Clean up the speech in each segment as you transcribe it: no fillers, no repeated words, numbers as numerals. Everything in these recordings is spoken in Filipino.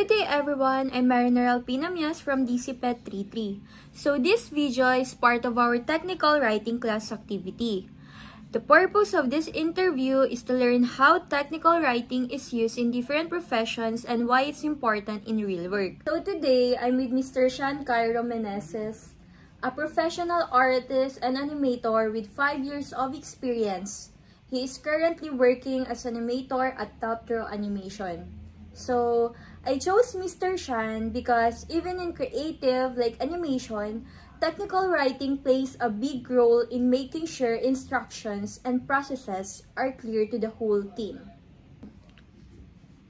Good day everyone, I'm Marineral Pinamias from DCPET 33. So this video is part of our technical writing class activity. The purpose of this interview is to learn how technical writing is used in different professions and why it's important in real work. So today, I'm with Mr. Sean Cairo Meneses, a professional artist and animator with 5 years of experience. He is currently working as an animator at Top Draw Animation. So, I chose Mr. Sean because even in creative like animation, technical writing plays a big role in making sure instructions and processes are clear to the whole team.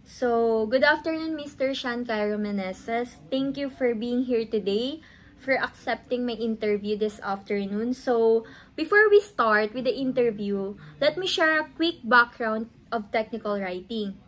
So, good afternoon, Mr. Sean Cairo Meneses. Thank you for being here today, for accepting my interview this afternoon. So, before we start with the interview, let me share a quick background of technical writing.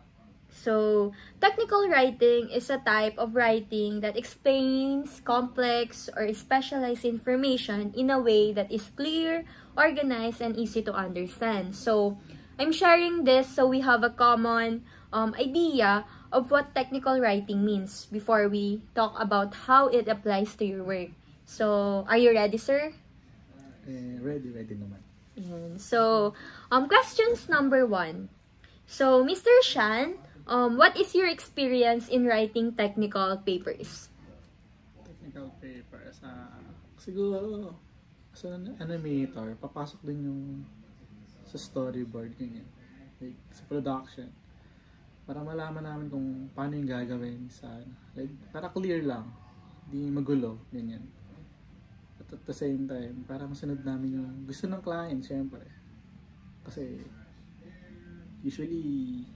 So, technical writing is a type of writing that explains complex or specialized information in a way that is clear, organized, and easy to understand. So, I'm sharing this so we have a common idea of what technical writing means before we talk about how it applies to your work. So, are you ready, sir? Ready naman. So, questions number 1. So, Mr. Sean, what is your experience in writing technical papers? Technical papers, siguro, as an animator, papasok din yung sa storyboard, ganyan. Like, sa production. Para malaman namin kung paano yung gagawin sa, like, para clear lang. Di magulo, ganyan. At the same time, para masunod namin yung gusto ng client, syempre. Kasi, usually,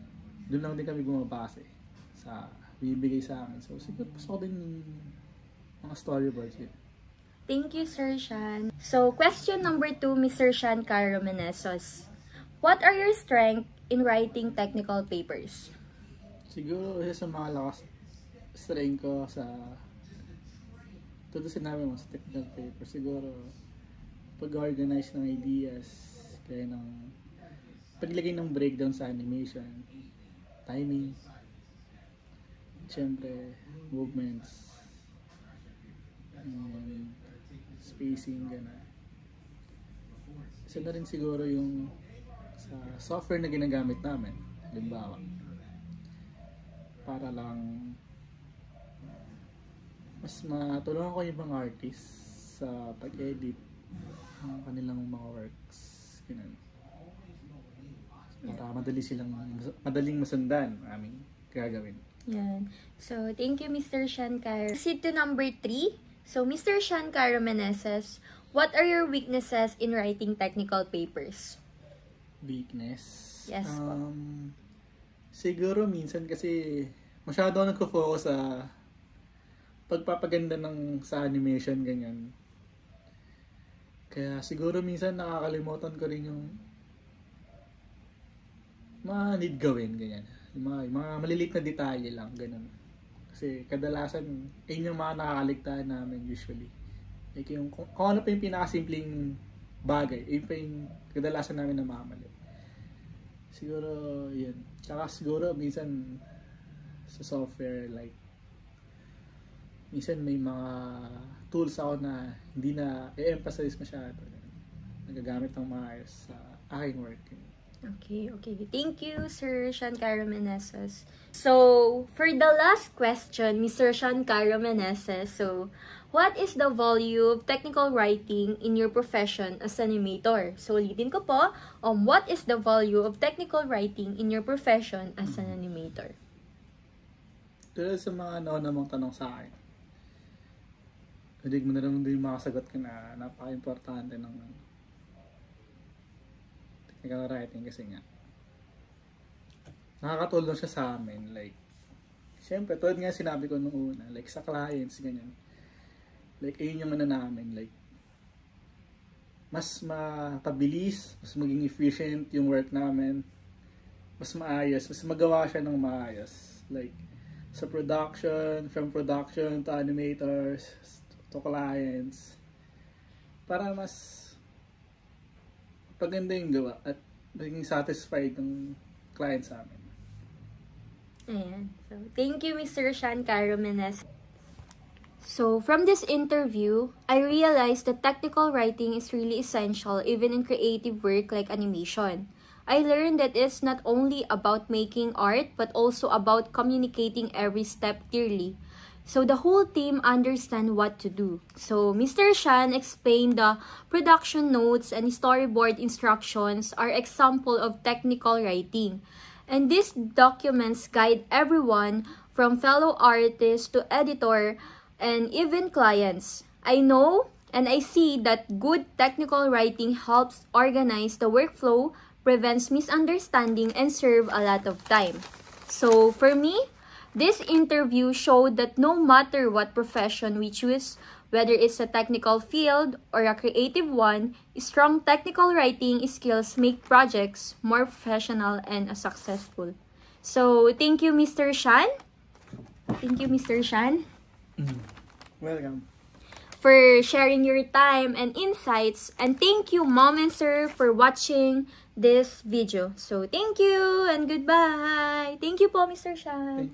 doon lang din kami bumabase sa bibigay sa amin. So, siguro pasok din yung mga storyboards yun. Thank you, Sir Sean. So, question number 2, Mr. Sean Cairo Meneses. What are your strengths in writing technical papers? Siguro, isa sa mga lakas strength ko sa todo sinabi mo sa technical paper, siguro pag-organize ng ideas, kaya ng paglagay ng breakdown sa animation, timing, syempre, movements, and spacing, gano'n. Isa na rin siguro yung sa software na ginagamit namin, halimbawa, para lang mas matulungan ko yung mga artists sa pag-edit ng kanilang mga works, gano'n. Para madaling masundan aming gagawin. Yan. So, thank you, Mr. Sean Cairo. Proceed to number 3. So, Mr. Sean Cairo Meneses, what are your weaknesses in writing technical papers? Weakness? Yes po. Siguro minsan kasi masyado ako nagko-focus sa pagpapaganda sa animation, ganyan. Kaya siguro minsan nakakalimutan ko rin yung mga need gawin, ganyan. Yung mga maliliit na detalye lang, ganun. Kasi kadalasan, yun yung mga nakakaligtaan namin usually. Like yung, kung ano pa yung pinakasimpleng bagay, yun pa yung kadalasan namin namamali. Siguro, yun. Tsaka siguro, minsan, sa software, like, minsan may mga tools ako na hindi na i-emphasize masyado. Nagagamit ng maayos sa aking work. Okay. Thank you, Sir Sean Cairo Meneses. So, for the last question, Mr. Sean Cairo Meneses, so, what is the value of technical writing in your profession as an animator? So, ulitin ko po, what is the value of technical writing in your profession as an animator? Tulad sa mga namang tanong sa akin, hindi mo na naman din makasagot ka na napaka-importante ng technical writing kasi nga nakakatulong siya sa amin, like syempre tulad nga sinabi ko nung una, like sa clients, ganyan, like ayun yung namin, like mas mapabilis, mas maging efficient yung work namin, mas maayos, mas magawa siya ng maayos, like sa production, from production to animators to clients, para mas paganda yung gawa at maging satisfied ng client sa amin. Ayan. So, thank you, Mr. Shan Caromenes. So, from this interview, I realized that technical writing is really essential even in creative work like animation. I learned that it's not only about making art, but also about communicating every step clearly. So the whole team understand what to do. So Mr. Shan explained the production notes and storyboard instructions are example of technical writing. And these documents guide everyone from fellow artists to editor and even clients. I know and I see that good technical writing helps organize the workflow, prevents misunderstanding, and serve a lot of time. So for me, this interview showed that no matter what profession we choose, whether it's a technical field or a creative one, strong technical writing skills make projects more professional and successful. So, thank you, Mr. Shan. Thank you, Mr. Shan, Welcome. for sharing your time and insights. And thank you, Mom and Sir, for watching this video. So, thank you and goodbye. Thank you po, Mr. Shan.